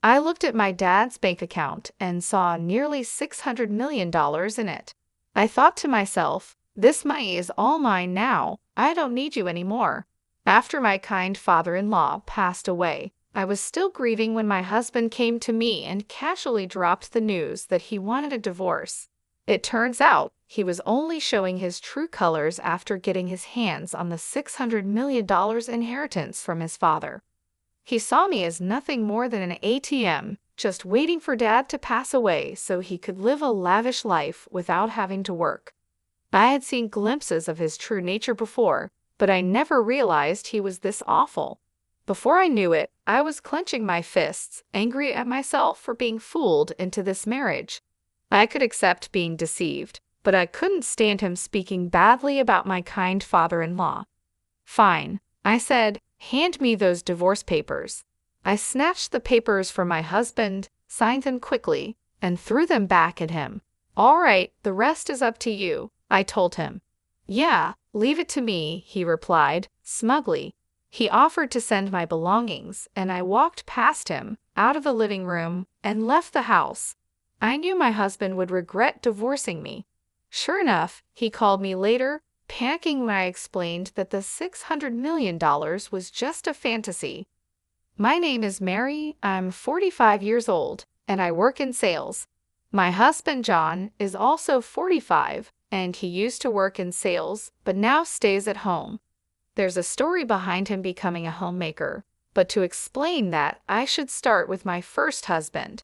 I looked at my dad's bank account and saw nearly $600 million in it. I thought to myself, this money is all mine now. I don't need you anymore. After my kind father-in-law passed away, I was still grieving when my husband came to me and casually dropped the news that he wanted a divorce. It turns out he was only showing his true colors after getting his hands on the $600 million inheritance from his father. He saw me as nothing more than an ATM, just waiting for Dad to pass away so he could live a lavish life without having to work. I had seen glimpses of his true nature before, but I never realized he was this awful. Before I knew it, I was clenching my fists, angry at myself for being fooled into this marriage. I could accept being deceived, but I couldn't stand him speaking badly about my kind father-in-law. Fine, I said, hand me those divorce papers. I snatched the papers from my husband, signed them quickly, and threw them back at him. All right, the rest is up to you, I told him. Yeah, leave it to me, he replied, smugly. He offered to send my belongings, and I walked past him, out of the living room, and left the house. I knew my husband would regret divorcing me. Sure enough, he called me later, panicking when I explained that the $600 million was just a fantasy. My name is Mary, I'm 45 years old, and I work in sales. My husband John is also 45, and he used to work in sales, but now stays at home. There's a story behind him becoming a homemaker, but to explain that, I should start with my first husband.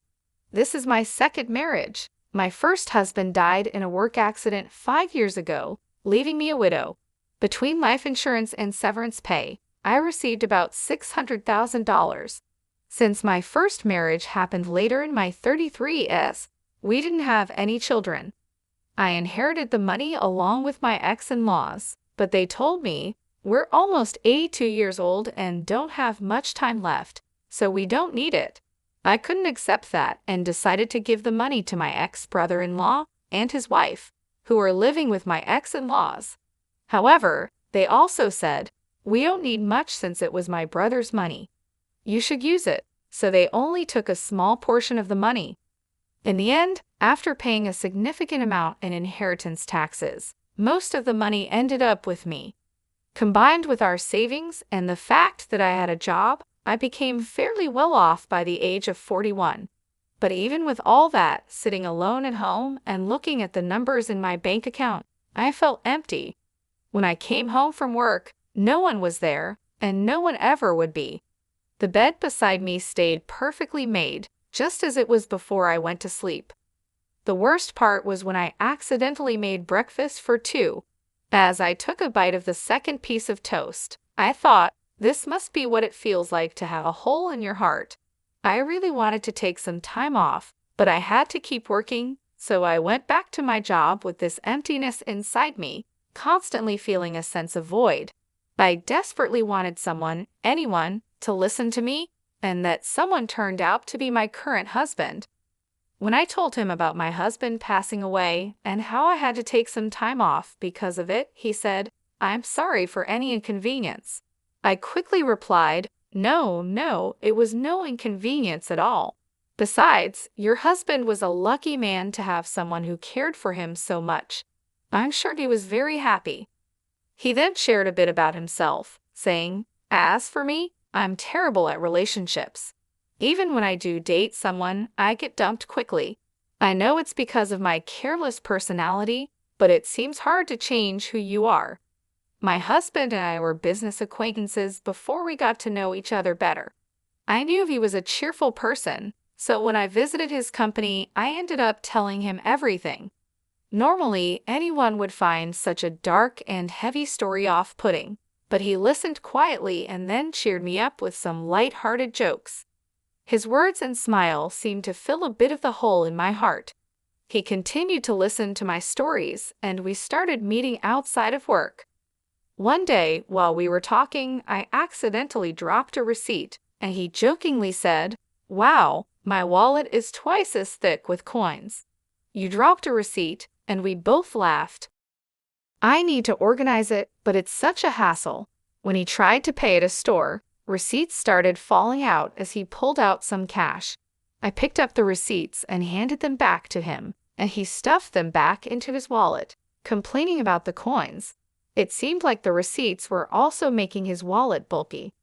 This is my second marriage. My first husband died in a work accident 5 years ago, leaving me a widow. Between life insurance and severance pay, I received about $600,000. Since my first marriage happened later in my 33s, we didn't have any children. I inherited the money along with my ex-in-laws, but they told me, we're almost 82 years old and don't have much time left, so we don't need it. I couldn't accept that and decided to give the money to my ex-brother-in-law and his wife, who were living with my ex-in-laws. However, they also said, we don't need much since it was my brother's money. You should use it, so they only took a small portion of the money. In the end, after paying a significant amount in inheritance taxes, most of the money ended up with me. Combined with our savings and the fact that I had a job, I became fairly well off by the age of 41. But even with all that, sitting alone at home and looking at the numbers in my bank account, I felt empty. When I came home from work, no one was there, and no one ever would be. The bed beside me stayed perfectly made, just as it was before I went to sleep. The worst part was when I accidentally made breakfast for two. As I took a bite of the second piece of toast, I thought, this must be what it feels like to have a hole in your heart. I really wanted to take some time off, but I had to keep working, so I went back to my job with this emptiness inside me, constantly feeling a sense of void. I desperately wanted someone, anyone, to listen to me, and that someone turned out to be my current husband. When I told him about my husband passing away and how I had to take some time off because of it, he said, I'm sorry for any inconvenience. I quickly replied, No, it was no inconvenience at all. Besides, your husband was a lucky man to have someone who cared for him so much. I'm sure he was very happy. He then shared a bit about himself, saying, as for me, I'm terrible at relationships. Even when I do date someone, I get dumped quickly. I know it's because of my careless personality, but it seems hard to change who you are. My husband and I were business acquaintances before we got to know each other better. I knew he was a cheerful person, so when I visited his company, I ended up telling him everything. Normally, anyone would find such a dark and heavy story off-putting, but he listened quietly and then cheered me up with some light-hearted jokes. His words and smile seemed to fill a bit of the hole in my heart. He continued to listen to my stories, and we started meeting outside of work. One day, while we were talking, I accidentally dropped a receipt, and he jokingly said, Wow, my wallet is twice as thick with coins. You dropped a receipt, and we both laughed. I need to organize it, but it's such a hassle. When he tried to pay at a store, receipts started falling out as he pulled out some cash. I picked up the receipts and handed them back to him, and he stuffed them back into his wallet, complaining about the coins. It seemed like the receipts were also making his wallet bulky.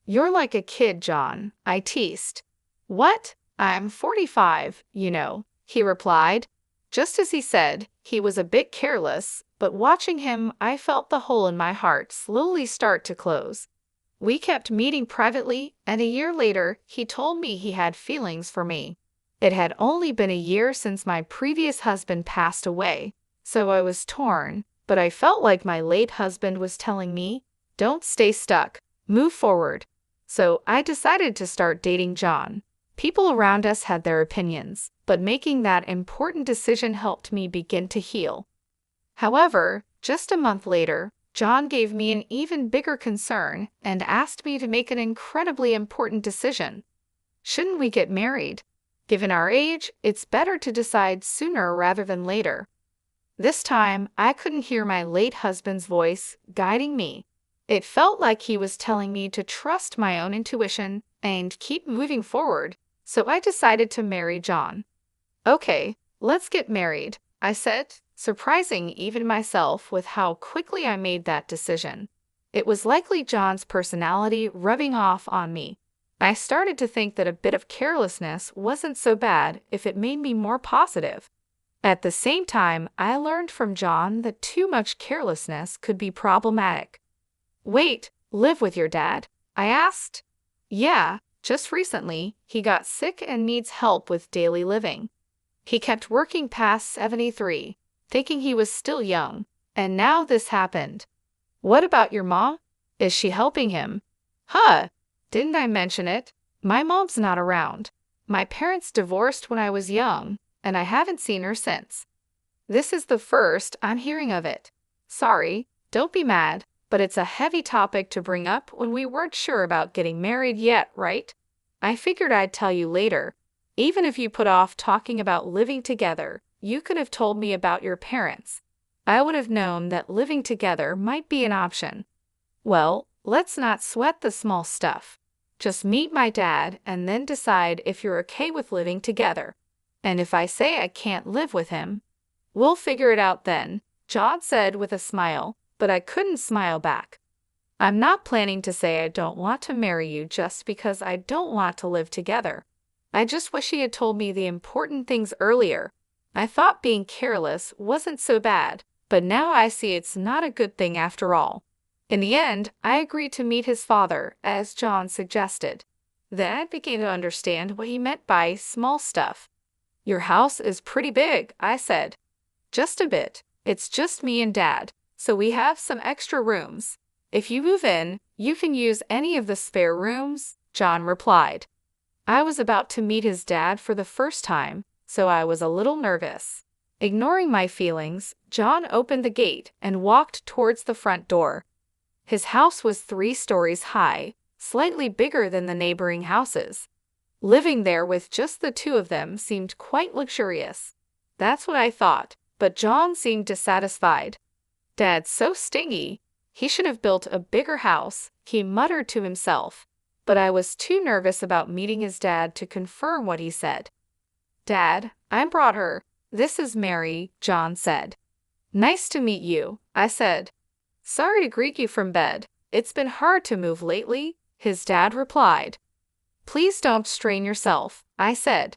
"You're like a kid, John," I teased. "What? I'm 45, you know," he replied. Just as he said, he was a bit careless, but watching him, I felt the hole in my heart slowly start to close. We kept meeting privately, and a year later, he told me he had feelings for me. It had only been a year since my previous husband passed away, so I was torn, but I felt like my late husband was telling me, "Don't stay stuck, move forward." So I decided to start dating John. People around us had their opinions, but making that important decision helped me begin to heal. However, just a month later, John gave me an even bigger concern and asked me to make an incredibly important decision. Shouldn't we get married? Given our age, it's better to decide sooner rather than later. This time, I couldn't hear my late husband's voice guiding me. It felt like he was telling me to trust my own intuition and keep moving forward, so I decided to marry John. "Okay, let's get married," I said, surprising even myself with how quickly I made that decision. It was likely John's personality rubbing off on me. I started to think that a bit of carelessness wasn't so bad if it made me more positive. At the same time, I learned from John that too much carelessness could be problematic. "Wait, live with your dad?" I asked. "Yeah, just recently, he got sick and needs help with daily living. He kept working past 73, thinking he was still young, and now this happened." "What about your mom? Is she helping him?" "Huh, didn't I mention it? My mom's not around. My parents divorced when I was young, and I haven't seen her since. This is the first I'm hearing of it. Sorry, don't be mad, but it's a heavy topic to bring up when we weren't sure about getting married yet, right? I figured I'd tell you later. Even if you put off talking about living together, you could have told me about your parents. I would have known that living together might be an option." "Well, let's not sweat the small stuff. Just meet my dad and then decide if you're okay with living together. And if I say I can't live with him, we'll figure it out then," John said with a smile, but I couldn't smile back. "I'm not planning to say I don't want to marry you just because I don't want to live together. I just wish he had told me the important things earlier. I thought being careless wasn't so bad, but now I see it's not a good thing after all." In the end, I agreed to meet his father, as John suggested. Then I began to understand what he meant by small stuff. "Your house is pretty big," I said. "Just a bit. It's just me and Dad, so we have some extra rooms. If you move in, you can use any of the spare rooms," John replied. I was about to meet his dad for the first time, so I was a little nervous. Ignoring my feelings, John opened the gate and walked towards the front door. His house was 3 stories high, slightly bigger than the neighboring houses. Living there with just the two of them seemed quite luxurious. That's what I thought, but John seemed dissatisfied. "Dad's so stingy. He should have built a bigger house," he muttered to himself. But I was too nervous about meeting his dad to confirm what he said. "Dad, I brought her. This is Mary," John said. "Nice to meet you," I said. "Sorry to greet you from bed. It's been hard to move lately," his dad replied. "Please don't strain yourself," I said.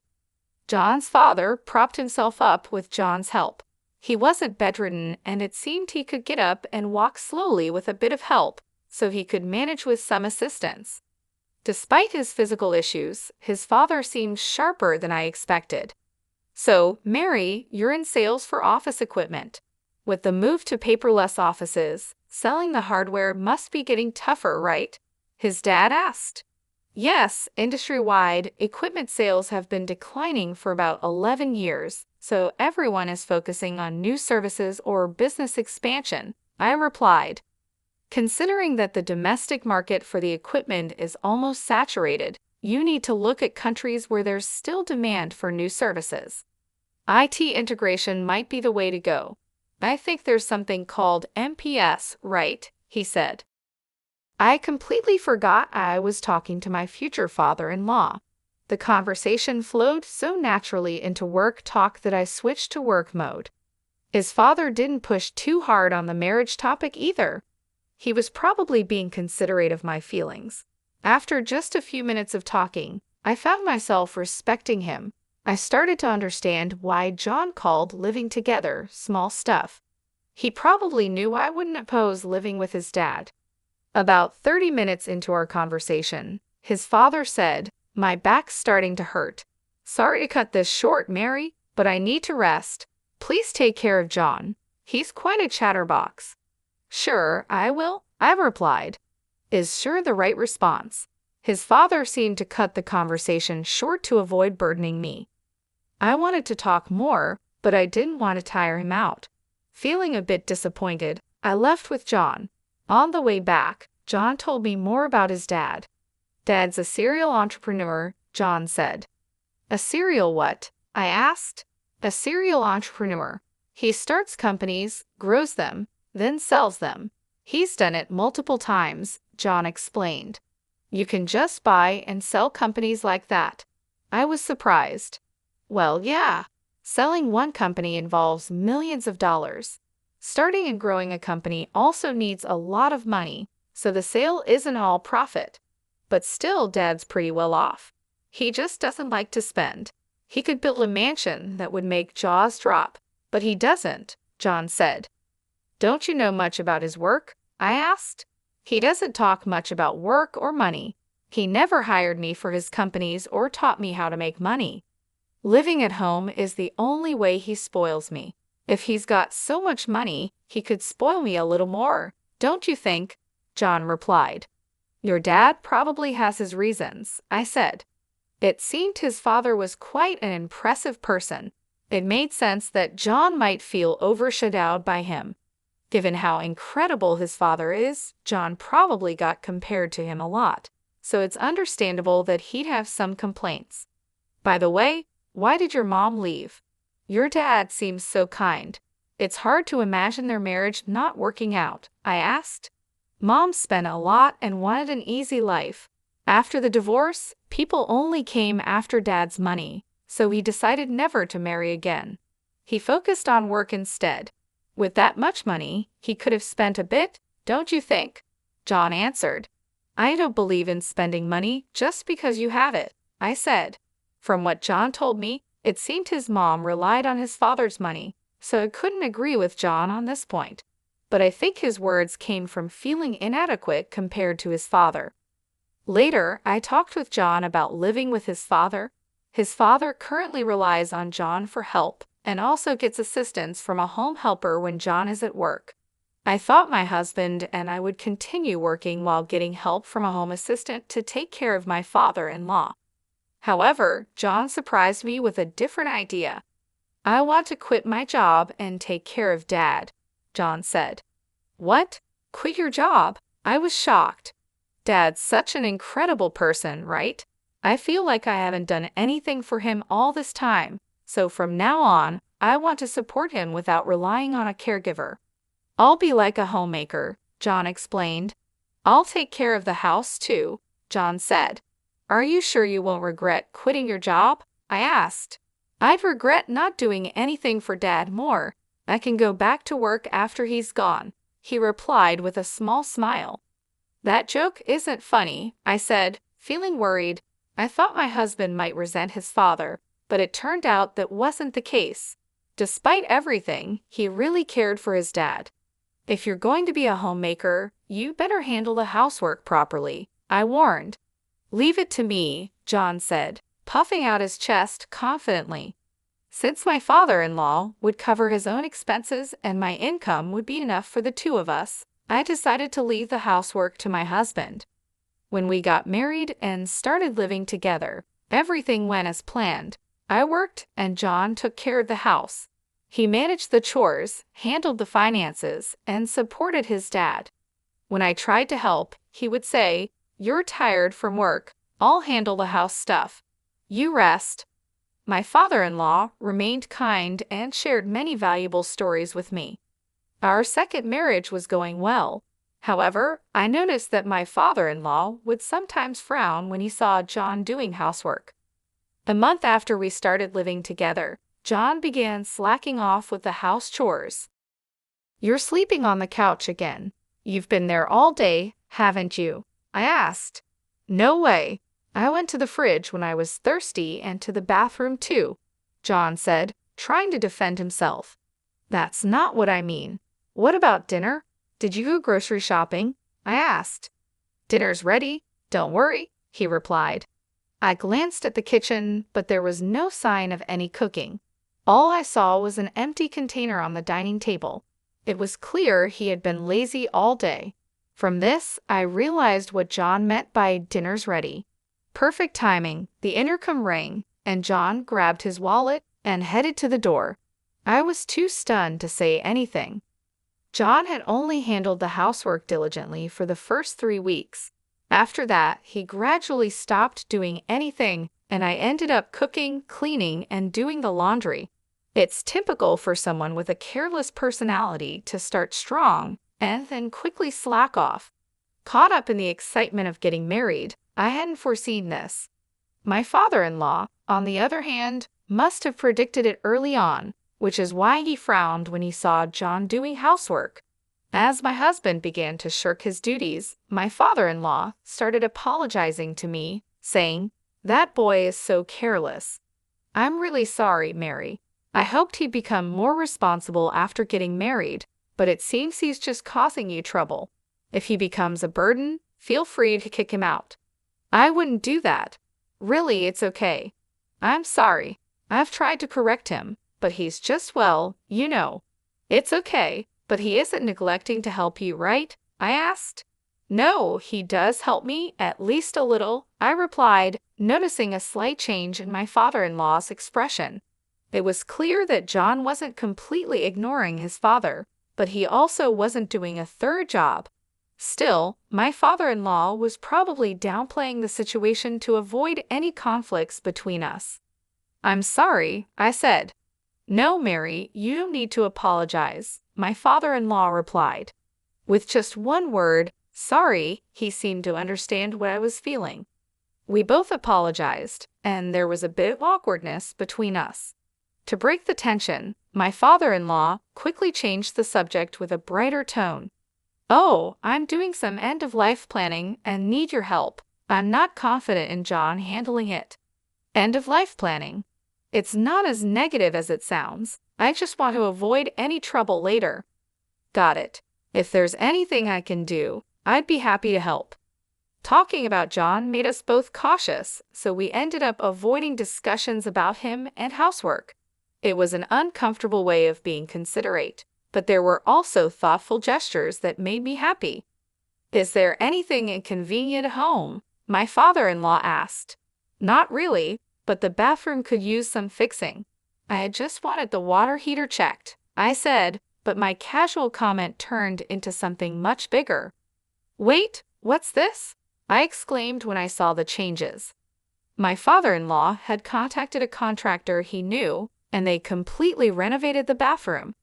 John's father propped himself up with John's help. He wasn't bedridden, and it seemed he could get up and walk slowly with a bit of help, so he could manage with some assistance. Despite his physical issues, his father seemed sharper than I expected. "So, Mary, you're in sales for office equipment. With the move to paperless offices, selling the hardware must be getting tougher, right?" his dad asked. "Yes, industry-wide, equipment sales have been declining for about 11 years, so everyone is focusing on new services or business expansion," I replied. "Considering that the domestic market for the equipment is almost saturated, you need to look at countries where there's still demand for new services. IT integration might be the way to go. I think there's something called MPS, right?" he said. I completely forgot I was talking to my future father-in-law. The conversation flowed so naturally into work talk that I switched to work mode. His father didn't push too hard on the marriage topic either. He was probably being considerate of my feelings. After just a few minutes of talking, I found myself respecting him. I started to understand why John called living together small stuff. He probably knew I wouldn't oppose living with his dad. About 30 minutes into our conversation, his father said, "My back's starting to hurt. Sorry to cut this short, Mary, but I need to rest. Please take care of John. He's quite a chatterbox." "Sure, I will," I replied. Is sure the right response. His father seemed to cut the conversation short to avoid burdening me. I wanted to talk more, but I didn't want to tire him out. Feeling a bit disappointed, I left with John. On the way back, John told me more about his dad. "Dad's a serial entrepreneur," John said. "A serial what?" I asked. "A serial entrepreneur. He starts companies, grows them, then sells them. He's done it multiple times," John explained. "You can just buy and sell companies like that." I was surprised. Well, yeah. Selling one company involves millions of dollars. Starting and growing a company also needs a lot of money, so the sale isn't all profit. But still, Dad's pretty well off. He just doesn't like to spend. He could build a mansion that would make jaws drop, but he doesn't," John said. "Don't you know much about his work?" I asked. "He doesn't talk much about work or money. He never hired me for his companies or taught me how to make money. Living at home is the only way he spoils me. If he's got so much money, he could spoil me a little more, don't you think?" John replied. "Your dad probably has his reasons," I said. It seemed his father was quite an impressive person. It made sense that John might feel overshadowed by him. Given how incredible his father is, John probably got compared to him a lot, so it's understandable that he'd have some complaints. "By the way, why did your mom leave? Your dad seems so kind. It's hard to imagine their marriage not working out," I asked. "Mom spent a lot and wanted an easy life. After the divorce, people only came after Dad's money, so he decided never to marry again. He focused on work instead. With that much money, he could have spent a bit, don't you think?" John answered. "I don't believe in spending money just because you have it," I said. From what John told me, it seemed his mom relied on his father's money, so I couldn't agree with John on this point. But I think his words came from feeling inadequate compared to his father. Later, I talked with John about living with his father. His father currently relies on John for help and also gets assistance from a home helper when John is at work. I thought my husband and I would continue working while getting help from a home assistant to take care of my father-in-law. However, John surprised me with a different idea. "I want to quit my job and take care of Dad," John said. "What? Quit your job?" I was shocked. Dad's such an incredible person, right? I feel like I haven't done anything for him all this time, so from now on, I want to support him without relying on a caregiver. "I'll be like a homemaker," John explained. "I'll take care of the house too," John said. "Are you sure you won't regret quitting your job?" I asked. "I'd regret not doing anything for Dad more. I can go back to work after he's gone," he replied with a small smile. "That joke isn't funny," I said, feeling worried. I thought my husband might resent his father, but it turned out that wasn't the case. Despite everything, he really cared for his dad. "If you're going to be a homemaker, you better handle the housework properly," I warned. "Leave it to me," John said, puffing out his chest confidently. Since my father-in-law would cover his own expenses and my income would be enough for the two of us, I decided to leave the housework to my husband. When we got married and started living together, everything went as planned. I worked and John took care of the house. He managed the chores, handled the finances, and supported his dad. When I tried to help, he would say, "You're tired from work. I'll handle the house stuff. You rest." My father-in-law remained kind and shared many valuable stories with me. Our second marriage was going well. However, I noticed that my father-in-law would sometimes frown when he saw John doing housework. A month after we started living together, John began slacking off with the house chores. "You're sleeping on the couch again. You've been there all day, haven't you?" I asked. "No way. I went to the fridge when I was thirsty and to the bathroom too," John said, trying to defend himself. "That's not what I mean. What about dinner? Did you go grocery shopping?" I asked. "Dinner's ready. Don't worry," he replied. I glanced at the kitchen, but there was no sign of any cooking. All I saw was an empty container on the dining table. It was clear he had been lazy all day. From this, I realized what John meant by "dinner's ready." Perfect timing. The intercom rang, and John grabbed his wallet and headed to the door. I was too stunned to say anything. John had only handled the housework diligently for the first 3 weeks. After that, he gradually stopped doing anything, and I ended up cooking, cleaning, and doing the laundry. It's typical for someone with a careless personality to start strong and then quickly slack off. Caught up in the excitement of getting married, I hadn't foreseen this. My father-in-law, on the other hand, must have predicted it early on, which is why he frowned when he saw John doing housework. As my husband began to shirk his duties, my father-in-law started apologizing to me, saying, "That boy is so careless." "I'm really sorry, Mary. I hoped he'd become more responsible after getting married, but it seems he's just causing you trouble. If he becomes a burden, feel free to kick him out." "I wouldn't do that. Really, it's okay. I'm sorry. I've tried to correct him, but he's just, well, you know." "It's okay. But he isn't neglecting to help you, right?" I asked. "No, he does help me, at least a little," I replied, noticing a slight change in my father-in-law's expression. It was clear that John wasn't completely ignoring his father, but he also wasn't doing a third job. Still, my father-in-law was probably downplaying the situation to avoid any conflicts between us. "I'm sorry," I said. "No, Mary, you don't need to apologize," my father-in-law replied. With just one word, sorry, he seemed to understand what I was feeling. We both apologized, and there was a bit of awkwardness between us. To break the tension, my father-in-law quickly changed the subject with a brighter tone. "Oh, I'm doing some end-of-life planning and need your help. I'm not confident in John handling it." "End-of-life planning? It's not as negative as it sounds. I just want to avoid any trouble later." "Got it. If there's anything I can do, I'd be happy to help." Talking about John made us both cautious, so we ended up avoiding discussions about him and housework. It was an uncomfortable way of being considerate, but there were also thoughtful gestures that made me happy. "Is there anything inconvenient at home?" my father-in-law asked. "Not really, but the bathroom could use some fixing. I had just wanted the water heater checked," I said, but my casual comment turned into something much bigger. "Wait, what's this?" I exclaimed when I saw the changes. My father-in-law had contacted a contractor he knew, and they completely renovated the bathroom.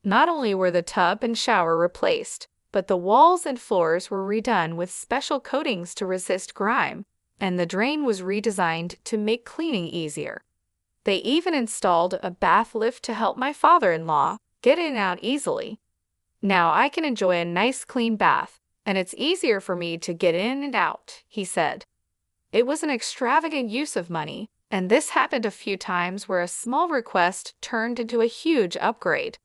Not only were the tub and shower replaced, but the walls and floors were redone with special coatings to resist grime, and the drain was redesigned to make cleaning easier. They even installed a bath lift to help my father-in-law get in and out easily. "Now I can enjoy a nice clean bath, and it's easier for me to get in and out," he said. It was an extravagant use of money, and this happened a few times where a small request turned into a huge upgrade.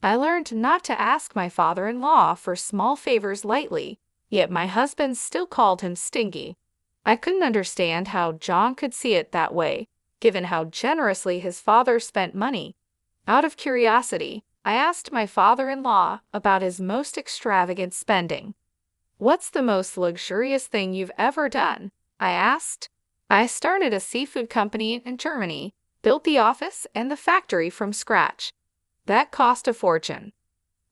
I learned not to ask my father-in-law for small favors lightly, yet my husband still called him stingy. I couldn't understand how John could see it that way, given how generously his father spent money. Out of curiosity, I asked my father-in-law about his most extravagant spending. "What's the most luxurious thing you've ever done?" I asked. "I started a seafood company in Germany, built the office and the factory from scratch. That cost a fortune."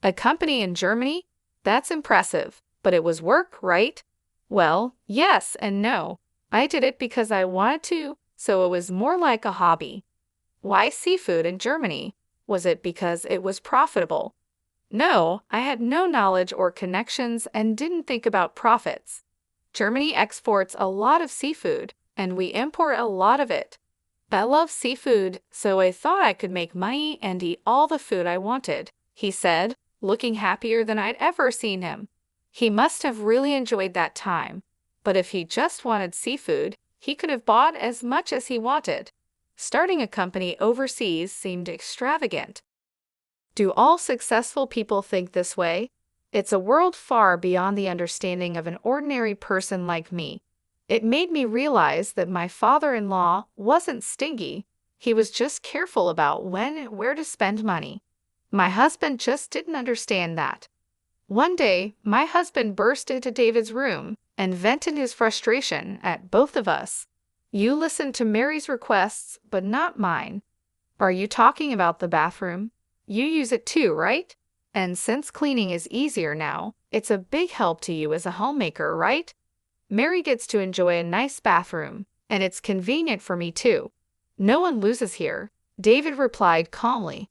"A company in Germany? That's impressive, but it was work, right?" "Well, yes and no. I did it because I wanted to, so it was more like a hobby." "Why seafood in Germany? Was it because it was profitable?" "No, I had no knowledge or connections and didn't think about profits. Germany exports a lot of seafood, and we import a lot of it. I love seafood, so I thought I could make money and eat all the food I wanted, he said, looking happier than I'd ever seen him. He must have really enjoyed that time, but if he just wanted seafood, he could have bought as much as he wanted. Starting a company overseas seemed extravagant. Do all successful people think this way? It's a world far beyond the understanding of an ordinary person like me. It made me realize that my father-in-law wasn't stingy. He was just careful about when and where to spend money. My husband just didn't understand that. One day, my husband burst into David's room and vented his frustration at both of us. You listened to Mary's requests, but not mine. Are you talking about the bathroom? You use it too, right? And since cleaning is easier now, it's a big help to you as a homemaker, right? Mary gets to enjoy a nice bathroom, and it's convenient for me too. No one loses here, David replied calmly.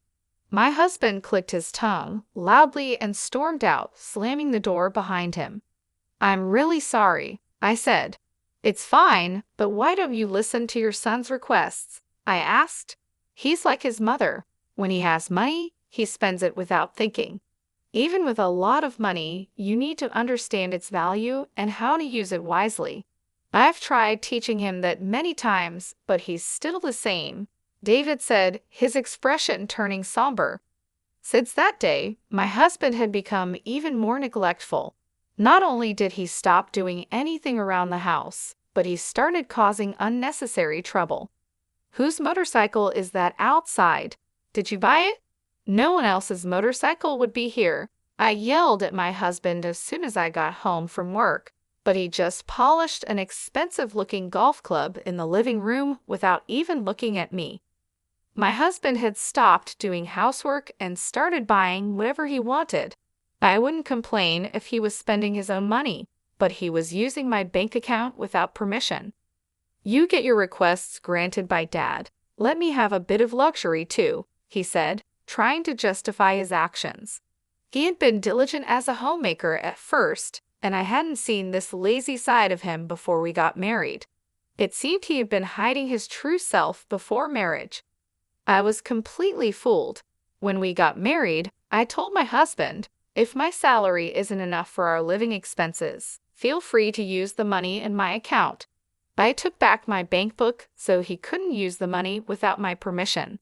My husband clicked his tongue loudly and stormed out, slamming the door behind him. I'm really sorry, I said. It's fine, but why don't you listen to your son's requests? I asked. He's like his mother. When he has money, he spends it without thinking. Even with a lot of money, you need to understand its value and how to use it wisely. I've tried teaching him that many times, but he's still the same, David said, his expression turning somber. Since that day, my husband had become even more neglectful. Not only did he stop doing anything around the house, but he started causing unnecessary trouble. Whose motorcycle is that outside? Did you buy it? No one else's motorcycle would be here. I yelled at my husband as soon as I got home from work, but he just polished an expensive-looking golf club in the living room without even looking at me. My husband had stopped doing housework and started buying whatever he wanted. I wouldn't complain if he was spending his own money, but he was using my bank account without permission. You get your requests granted by Dad. Let me have a bit of luxury too, he said, trying to justify his actions. He had been diligent as a homemaker at first, and I hadn't seen this lazy side of him before we got married. It seemed he had been hiding his true self before marriage. I was completely fooled. When we got married, I told my husband, if my salary isn't enough for our living expenses, feel free to use the money in my account. I took back my bank book so he couldn't use the money without my permission.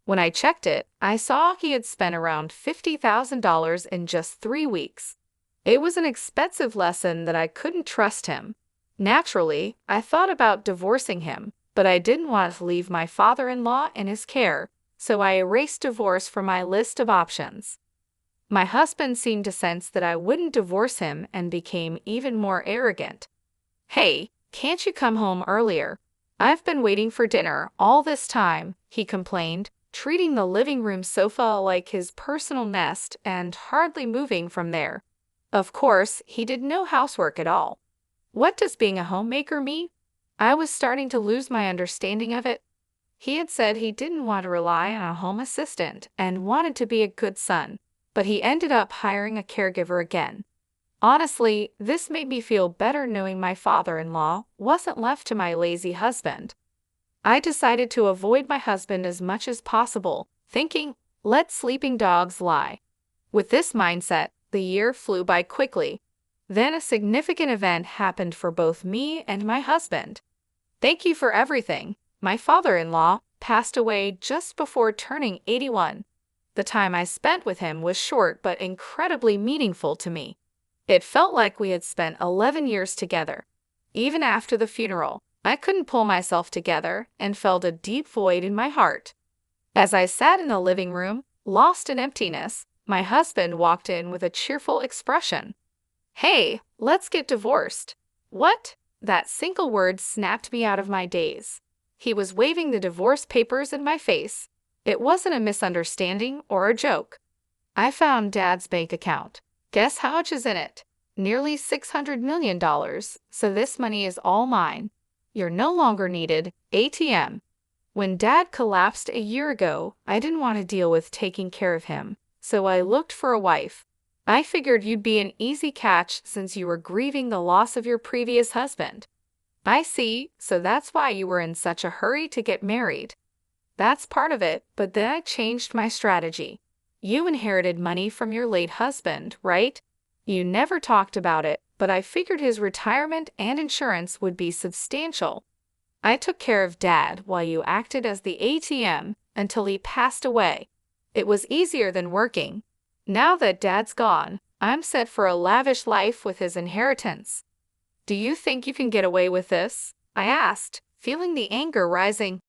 When I checked it, I saw he had spent around $50,000 in just 3 weeks. It was an expensive lesson that I couldn't trust him. Naturally, I thought about divorcing him, but I didn't want to leave my father-in-law in his care, so I erased divorce from my list of options. My husband seemed to sense that I wouldn't divorce him and became even more arrogant. Hey, can't you come home earlier? I've been waiting for dinner all this time, he complained, treating the living room sofa like his personal nest and hardly moving from there. Of course, he did no housework at all. What does being a homemaker mean? I was starting to lose my understanding of it. He had said he didn't want to rely on a home assistant and wanted to be a good son, but he ended up hiring a caregiver again. Honestly, this made me feel better knowing my father-in-law wasn't left to my lazy husband. I decided to avoid my husband as much as possible, thinking, let sleeping dogs lie. With this mindset, the year flew by quickly. Then a significant event happened for both me and my husband. Thank you for everything. My father-in-law passed away just before turning 81. The time I spent with him was short but incredibly meaningful to me. It felt like we had spent 11 years together. Even after the funeral, I couldn't pull myself together and felt a deep void in my heart. As I sat in the living room, lost in emptiness, my husband walked in with a cheerful expression. Hey, let's get divorced. What? That single word snapped me out of my daze. He was waving the divorce papers in my face. It wasn't a misunderstanding or a joke. I found Dad's bank account. Guess how much is in it? Nearly $600 million, so this money is all mine. You're no longer needed, ATM. When Dad collapsed a year ago, I didn't want to deal with taking care of him, so I looked for a wife. I figured you'd be an easy catch since you were grieving the loss of your previous husband. I see, so that's why you were in such a hurry to get married. That's part of it, but then I changed my strategy. You inherited money from your late husband, right? You never talked about it, but I figured his retirement and insurance would be substantial. I took care of Dad while you acted as the ATM until he passed away. It was easier than working. Now that Dad's gone, I'm set for a lavish life with his inheritance. Do you think you can get away with this? I asked, feeling the anger rising.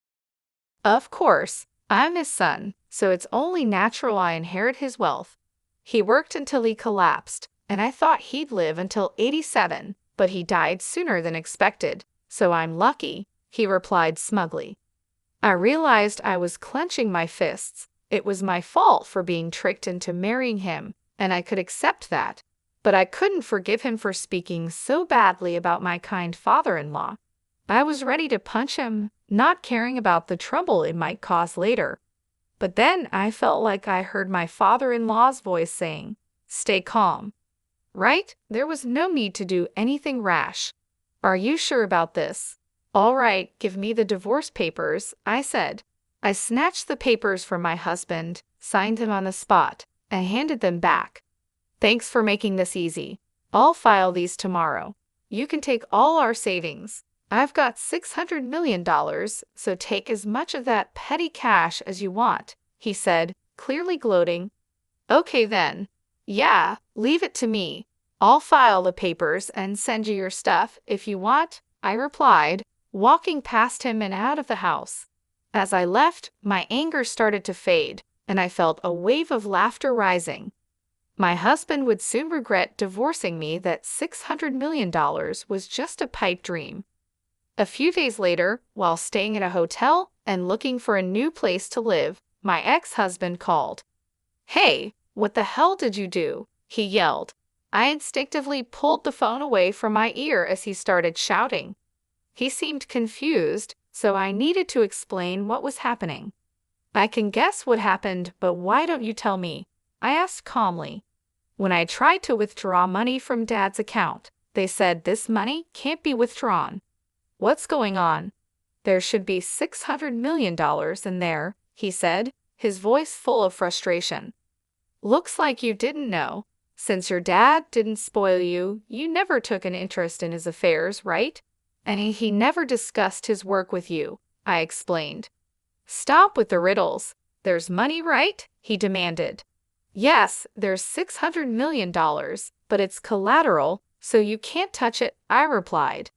Of course, I'm his son, so it's only natural I inherit his wealth. He worked until he collapsed, and I thought he'd live until 87, but he died sooner than expected, so I'm lucky, he replied smugly. I realized I was clenching my fists. It was my fault for being tricked into marrying him, and I could accept that. But I couldn't forgive him for speaking so badly about my kind father-in-law. I was ready to punch him, not caring about the trouble it might cause later. But then I felt like I heard my father-in-law's voice saying, "Stay calm." Right? There was no need to do anything rash. Are you sure about this? All right, give me the divorce papers, I said. I snatched the papers from my husband, signed them on the spot, and handed them back. Thanks for making this easy. I'll file these tomorrow. You can take all our savings. I've got $600 million, so take as much of that petty cash as you want, he said, clearly gloating. Okay then. Yeah, leave it to me. I'll file the papers and send you your stuff if you want, I replied, walking past him and out of the house. As I left, my anger started to fade, and I felt a wave of laughter rising. My husband would soon regret divorcing me. That $600 million was just a pipe dream. A few days later, while staying at a hotel and looking for a new place to live, my ex-husband called. Hey, what the hell did you do? He yelled. I instinctively pulled the phone away from my ear as he started shouting. He seemed confused, so I needed to explain what was happening. I can guess what happened, but why don't you tell me? I asked calmly. When I tried to withdraw money from Dad's account, they said this money can't be withdrawn. What's going on? There should be $600 million in there, he said, his voice full of frustration. Looks like you didn't know. Since your dad didn't spoil you, you never took an interest in his affairs, right? And he never discussed his work with you, I explained. Stop with the riddles. There's money, right? He demanded. Yes, there's $600 million, but it's collateral, so you can't touch it, I replied.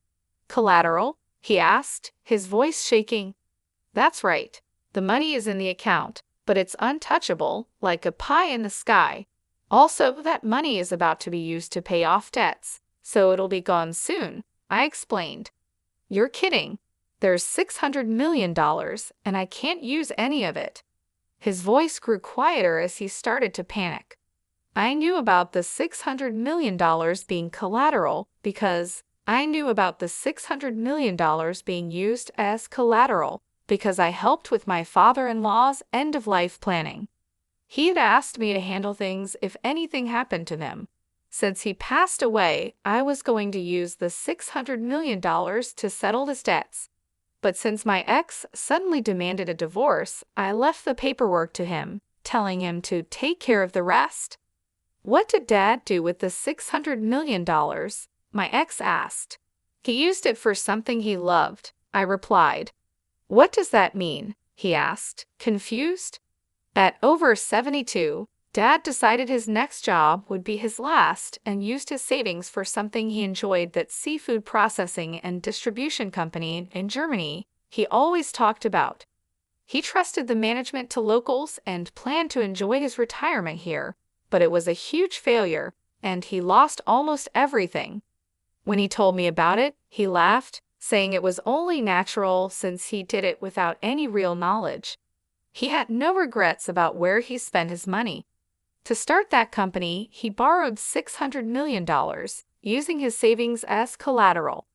Collateral? He asked, his voice shaking. That's right. The money is in the account, but it's untouchable, like a pie in the sky. Also, that money is about to be used to pay off debts, so it'll be gone soon, I explained. You're kidding. There's $600 million, and I can't use any of it. His voice grew quieter as he started to panic. I knew about the $600 million being collateral because I knew about the $600 million being used as collateral because I helped with my father-in-law's end-of-life planning. He had asked me to handle things if anything happened to them. Since he passed away, I was going to use the $600 million to settle his debts. But since my ex suddenly demanded a divorce, I left the paperwork to him, telling him to take care of the rest. What did Dad do with the $600 million? My ex asked. He used it for something he loved, I replied. What does that mean? He asked, confused. At over 72, Dad decided his next job would be his last and used his savings for something he enjoyed, that seafood processing and distribution company in Germany he always talked about. He trusted the management to locals and planned to enjoy his retirement here, but it was a huge failure, and he lost almost everything. When he told me about it, he laughed, saying it was only natural since he did it without any real knowledge. He had no regrets about where he spent his money. To start that company, he borrowed $600 million, using his savings as collateral.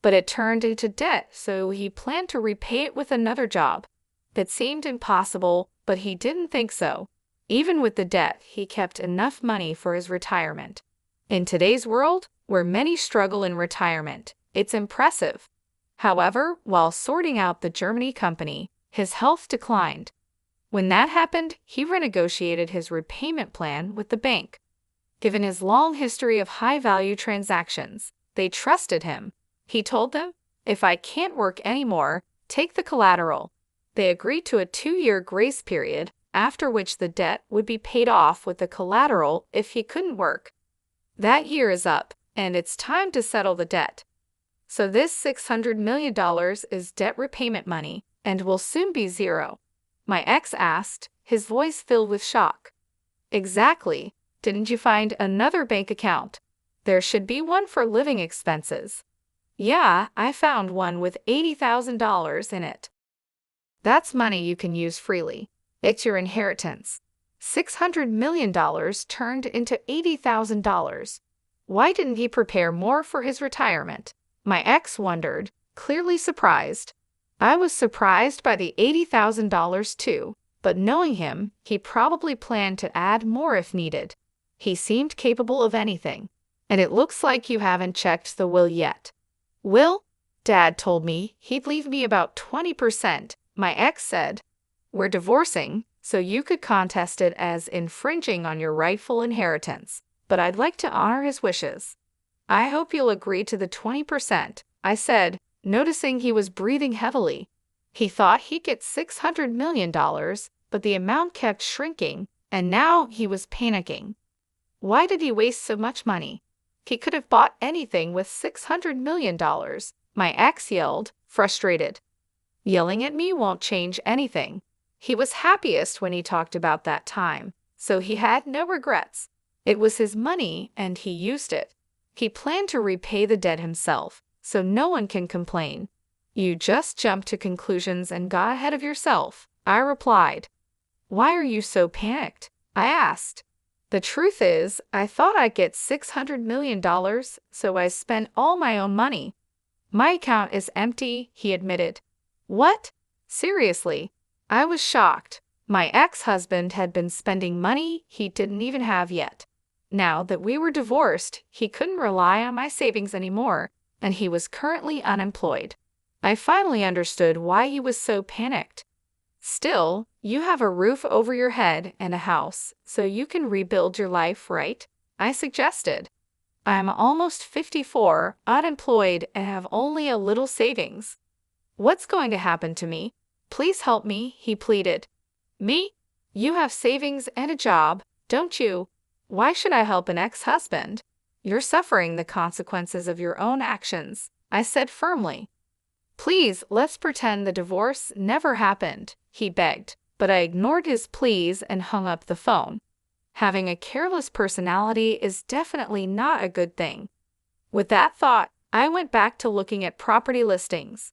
But it turned into debt, so he planned to repay it with another job. It seemed impossible, but he didn't think so. Even with the debt, he kept enough money for his retirement. In today's world, where many struggle in retirement, it's impressive. However, while sorting out the Germany company, his health declined. When that happened, he renegotiated his repayment plan with the bank. Given his long history of high-value transactions, they trusted him. He told them, "If I can't work anymore, take the collateral." They agreed to a 2-year grace period, after which the debt would be paid off with the collateral if he couldn't work. That year is up, and it's time to settle the debt. So this $600 million is debt repayment money, and will soon be zero. My ex asked, his voice filled with shock. Exactly. Didn't you find another bank account? There should be one for living expenses. Yeah, I found one with $80,000 in it. That's money you can use freely. It's your inheritance. $600 million turned into $80,000. Why didn't he prepare more for his retirement? My ex wondered, clearly surprised. I was surprised by the $80,000 too, but knowing him, he probably planned to add more if needed. He seemed capable of anything. And it looks like you haven't checked the will yet. Will? Dad told me he'd leave me about 20%, my ex said. We're divorcing, so you could contest it as infringing on your rightful inheritance, but I'd like to honor his wishes. I hope you'll agree to the 20%, I said, noticing he was breathing heavily. He thought he'd get $600 million, but the amount kept shrinking, and now he was panicking. Why did he waste so much money? He could have bought anything with $600 million, my ex yelled, frustrated. Yelling at me won't change anything. He was happiest when he talked about that time, so he had no regrets. It was his money, and he used it. He planned to repay the debt himself, so no one can complain. You just jumped to conclusions and got ahead of yourself, I replied. Why are you so panicked? I asked. The truth is, I thought I'd get $600 million, so I spent all my own money. My account is empty, he admitted. What? Seriously? I was shocked. My ex-husband had been spending money he didn't even have yet. Now that we were divorced, he couldn't rely on my savings anymore, and he was currently unemployed. I finally understood why he was so panicked. Still, you have a roof over your head and a house, so you can rebuild your life, right? I suggested. I'm almost 54, unemployed, and have only a little savings. What's going to happen to me? Please help me, he pleaded. Me? You have savings and a job, don't you? Why should I help an ex-husband? You're suffering the consequences of your own actions, I said firmly. Please, let's pretend the divorce never happened, he begged, but I ignored his pleas and hung up the phone. Having a careless personality is definitely not a good thing. With that thought, I went back to looking at property listings.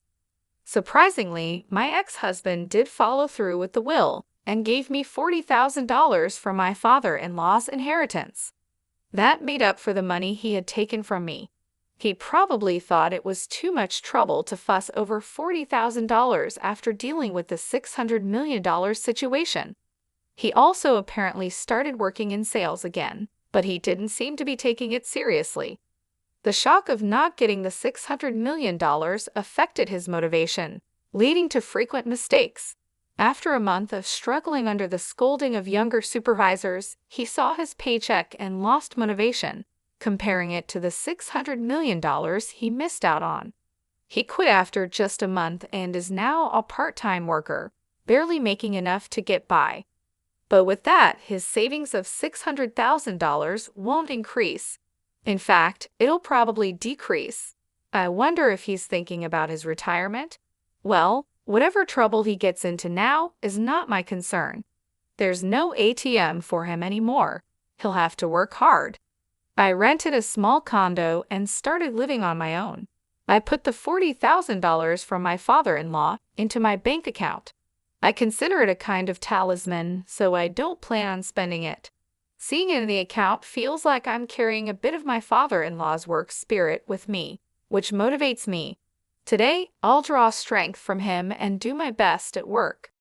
Surprisingly, my ex-husband did follow through with the will and gave me $40,000 from my father-in-law's inheritance. That made up for the money he had taken from me. He probably thought it was too much trouble to fuss over $40,000 after dealing with the $600 million situation. He also apparently started working in sales again, but he didn't seem to be taking it seriously. The shock of not getting the $600 million affected his motivation, leading to frequent mistakes. After a month of struggling under the scolding of younger supervisors, he saw his paycheck and lost motivation, comparing it to the $600 million he missed out on. He quit after just a month and is now a part-time worker, barely making enough to get by. But with that, his savings of $600,000 won't increase. In fact, it'll probably decrease. I wonder if he's thinking about his retirement? Well, whatever trouble he gets into now is not my concern. There's no ATM for him anymore. He'll have to work hard. I rented a small condo and started living on my own. I put the $40,000 from my father-in-law into my bank account. I consider it a kind of talisman, so I don't plan on spending it. Seeing it in the account feels like I'm carrying a bit of my father-in-law's work spirit with me, which motivates me. Today, I'll draw strength from him and do my best at work.